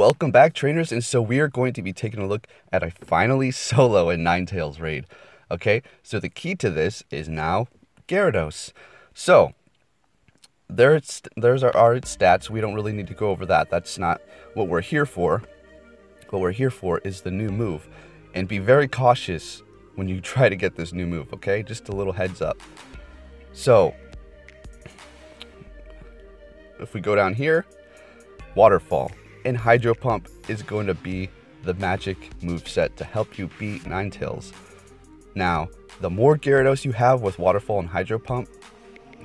Welcome back, trainers, and so we are going to be taking a look at a finally solo in Ninetales raid. Okay, so the key to this is now Gyarados. So there's our stats. We don't really need to go over that. That's not what we're here for. What we're here for is the new move, and be very cautious when you try to get this new move. Okay, just a little heads up. So if we go down here, Waterfall. And Hydro Pump is going to be the magic move set to help you beat Ninetales. Now, the more Gyarados you have with Waterfall and Hydro Pump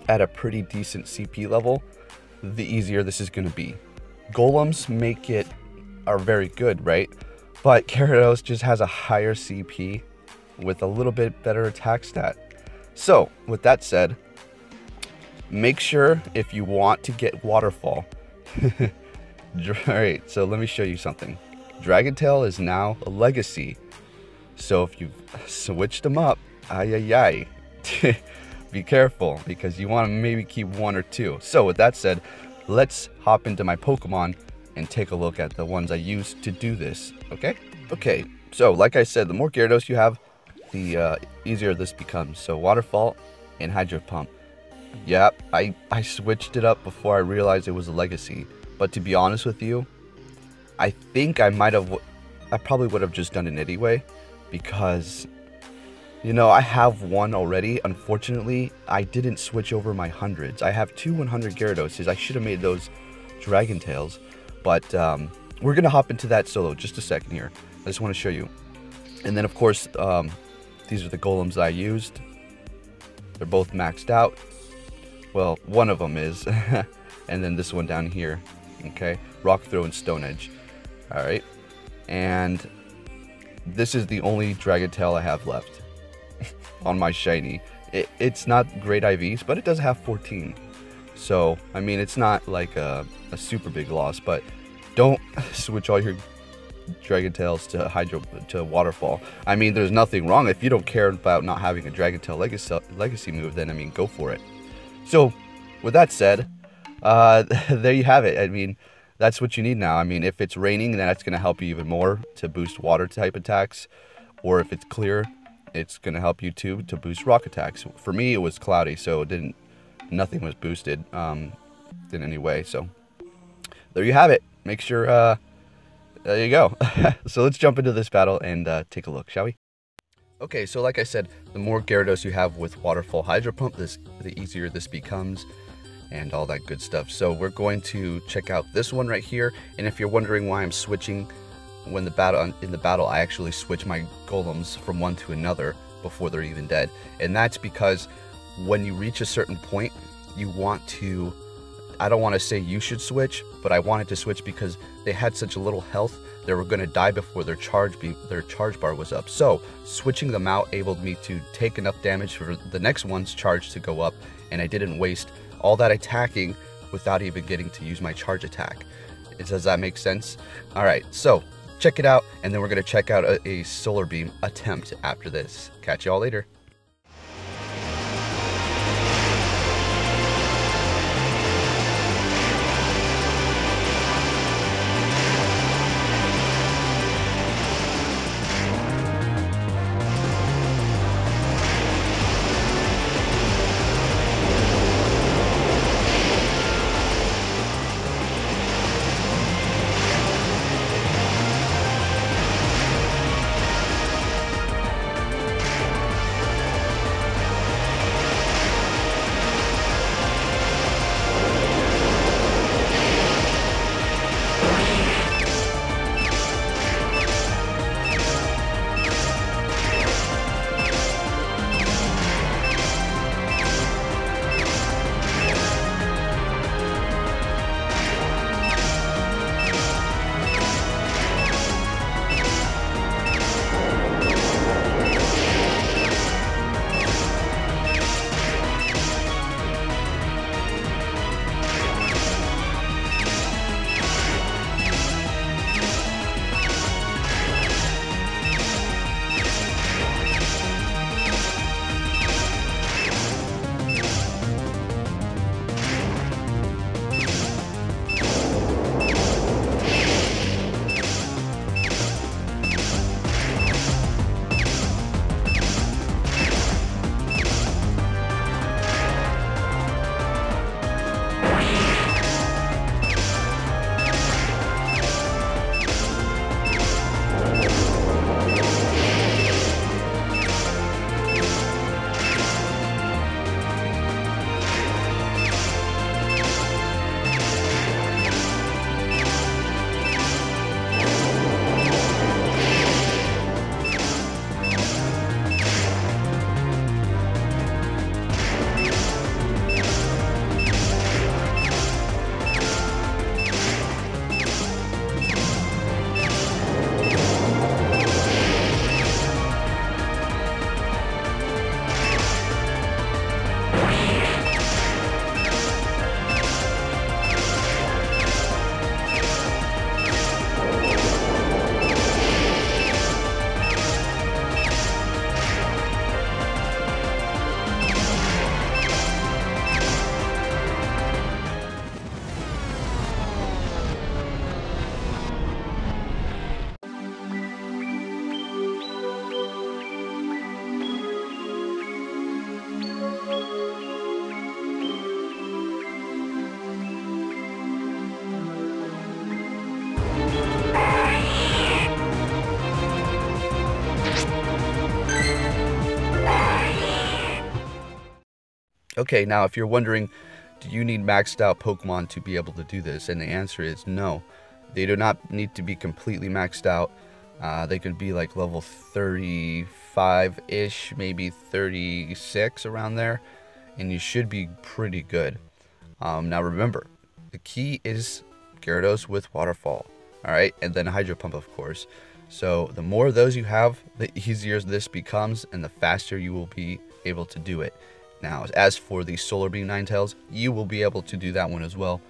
at a pretty decent CP level, the easier this is going to be. Golems are very good, right? But Gyarados just has a higher CP with a little bit better attack stat. So, with that said, make sure if you want to get Waterfall. Alright, so let me show you something. Dragon Tail is now a legacy. So if you've switched them up, be careful, because you want to maybe keep one or two. So with that said, let's hop into my Pokemon and take a look at the ones I use to do this, okay? Okay, so like I said, the more Gyarados you have, the easier this becomes. So Waterfall and Hydro Pump. Yeah, I switched it up before I realized it was a legacy. But to be honest with you, I think I probably would have just done it anyway, because, you know, I have one already. Unfortunately, I didn't switch over my hundreds. I have two 100 Gyaradoses. I should have made those Dragon Tails, but we're going to hop into that solo just a second here. I just want to show you. And then, of course, these are the golems that I used. They're both maxed out. Well, one of them is. And then this one down here. Okay, Rock Throw and Stone Edge. Alright, and this is the only Dragon Tail I have left on my shiny. It's not great IVs, but it does have 14. So, I mean, it's not like a super big loss, but don't switch all your Dragon Tails to Waterfall. I mean, there's nothing wrong. If you don't care about not having a Dragon Tail legacy move, then, I mean, go for it. So, with that said, there you have it. I mean, that's what you need now. I mean, if it's raining, then that's going to help you even more to boost water type attacks. Or if it's clear, it's going to help you too to boost rock attacks. For me, it was cloudy, so nothing was boosted in any way. So there you have it. Make sure, there you go. So let's jump into this battle and take a look, shall we? Okay, so like I said, the more Gyarados you have with Waterfall Hydro Pump, the easier this becomes, and all that good stuff. So we're going to check out this one right here. And if you're wondering why I'm switching in the battle, I actually switch my golems from one to another before they're even dead. And that's because when you reach a certain point, you want to, I don't want to say you should switch, but I wanted to switch because they had such a little health. They were going to die before their charge bar was up. So switching them out enabled me to take enough damage for the next one's charge to go up, and I didn't waste all that attacking without even getting to use my charge attack. Does that make sense? Alright, so check it out, and then we're going to check out a Solar Beam attempt after this. Catch y'all later. Okay, now if you're wondering, do you need maxed out Pokemon to be able to do this? And the answer is no. They do not need to be completely maxed out. They could be like level 35-ish, maybe 36, around there, and you should be pretty good. Now remember, the key is Gyarados with Waterfall, alright? And then Hydro Pump, of course. So the more of those you have, the easier this becomes, and the faster you will be able to do it. Now, as for the Solar Beam Ninetales, you will be able to do that one as well.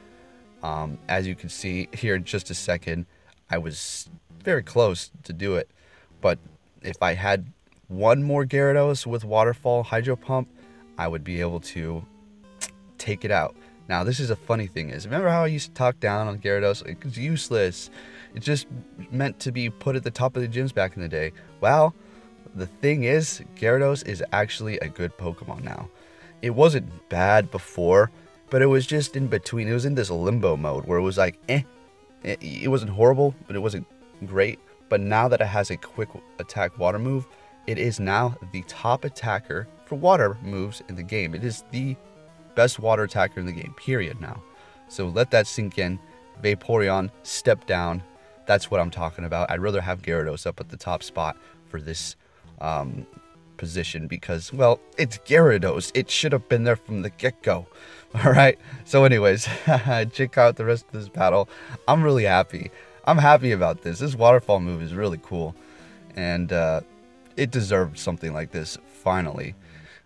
As you can see here in just a second, I was very close to do it. But if I had one more Gyarados with Waterfall Hydro Pump, I would be able to take it out. Now, this is a funny thing is, remember how I used to talk down on Gyarados? It's useless. It's just meant to be put at the top of the gyms back in the day. Well, the thing is, Gyarados is actually a good Pokemon now. It wasn't bad before, but it was just in between. It was in this limbo mode where it was like, It wasn't horrible, but it wasn't great. But now that it has a quick attack water move, it is now the top attacker for water moves in the game. It is the best water attacker in the game, period now. So let that sink in. Vaporeon, step down. That's what I'm talking about. I'd rather have Gyarados up at the top spot for this position because, well, it's Gyarados. It should have been there from the get-go. Alright, so anyways, check out the rest of this battle. I'm really happy. I'm happy about this. This waterfall move is really cool. And it deserved something like this, finally.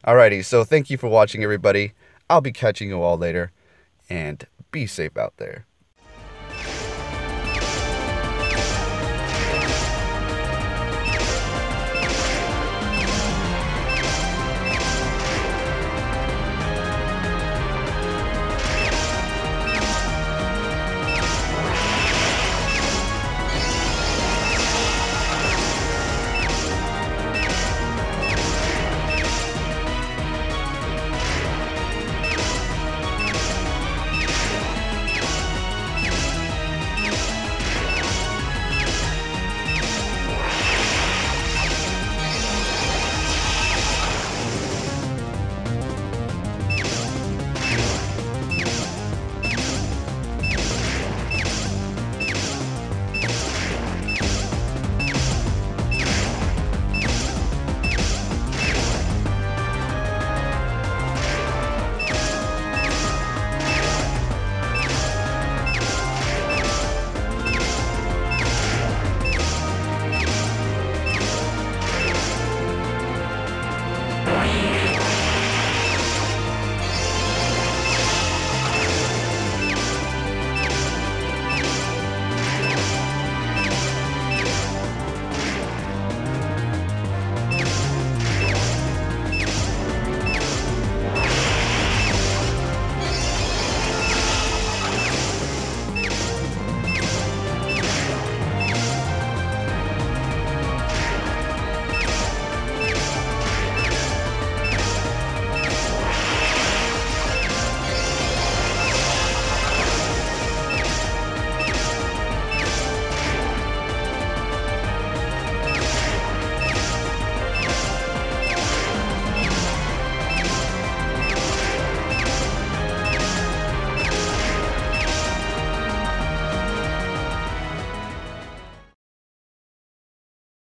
Alrighty, so thank you for watching, everybody. I'll be catching you all later. And be safe out there.